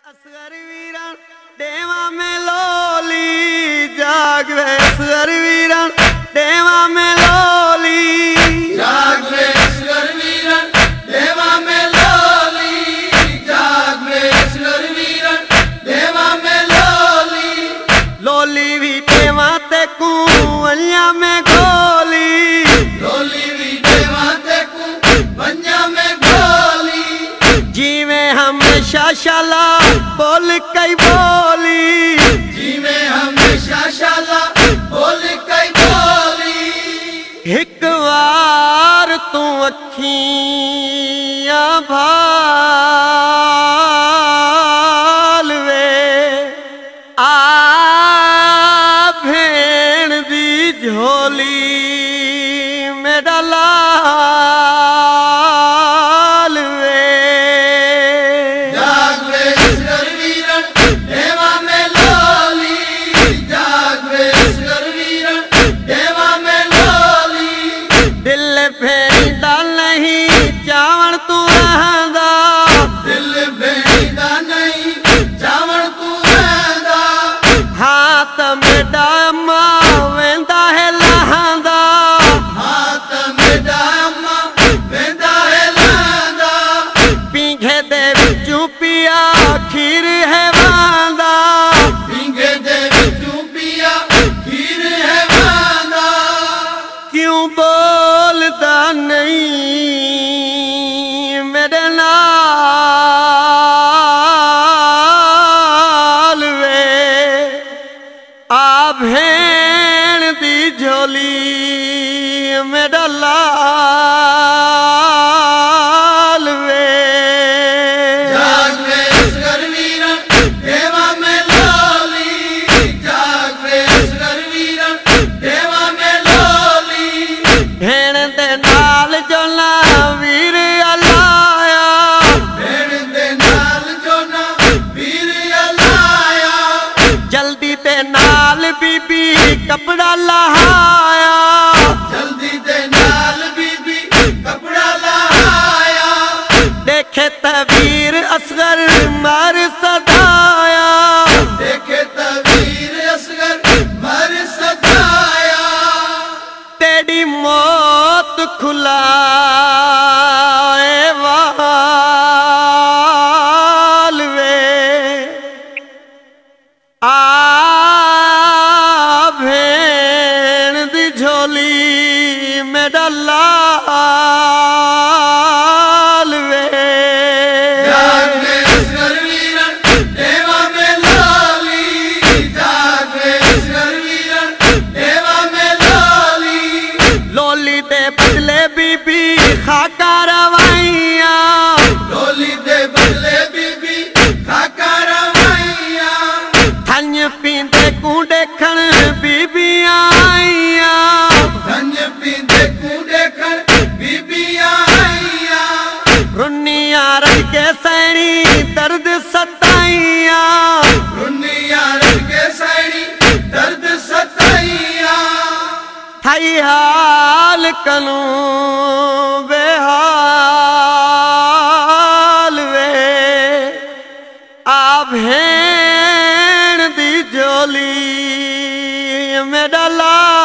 असगर वीरण देवा में लोली जाग वे असगर वीरण देवा में लोली जाग वे असगर वीरण देवा में लोली जाग वे असगर वीरण देवा में लोली लोली भी देवा ते कुंवलिया में गोली लोली भी देवा ते कुंवलिया में गोली जीवे हमेशा शाला बोल कई बोली जीवे हमेशा शाला बोल कई बोली एक बार तू अखियां भाल वे आ भेण दी झोली मेरा लाल वे जाग वे असगर वीरण देवा में लोली जाग वे असगर वीरण देवा में लोली दिल भेंदा नहीं चावण तू रहंदा दिल भेंदा नहीं चावण तू रहंदा हाथ में डामा वेंदा है लहंदा हाथ में डामा वेंदा है लहंदा पींघे दे विचू पिया खीर है वांदा पींघे दे विचू पिया खीर है वांदा क्यों बोलदा नहीं मेरे नाल वे आ भेण दी झोली मेरा लाल वे जाग वे असगर वीरण देवा में लोली जाग वे असगर वीरण देवा में लोली भेण दे नाल जो ना वीर अलाया भेण दे नाल जो ना वीर अलाया जल्दी ते नाल बीबी कपड़ा लहाया जल्दी दे नाल बीबी कपड़ा लहाया देखे तवीर असगर मर सदाया देखे तवीर असगर मर सजाया तेरी मौत खुलाए वाल वे आ भेण दी झोली मेरा लाल वे जाग वे असगर वीरण देवा में लोली जाग वे असगर वीरण देवा में लोली लोली दे बदले बीबी खाका रवाइया लोली दे बदले बीबी खाका रवाइया थन पींदे कू देखण बीबियां आइया धन पींदे कू देखण बीबियां आइया रुनिया रख के सैनी दर्द सताइया रुनिया रख के सैनी दर्द सताइया थाई हाल कलू बेहाल वे आ भेण दी झोली मेरा लाल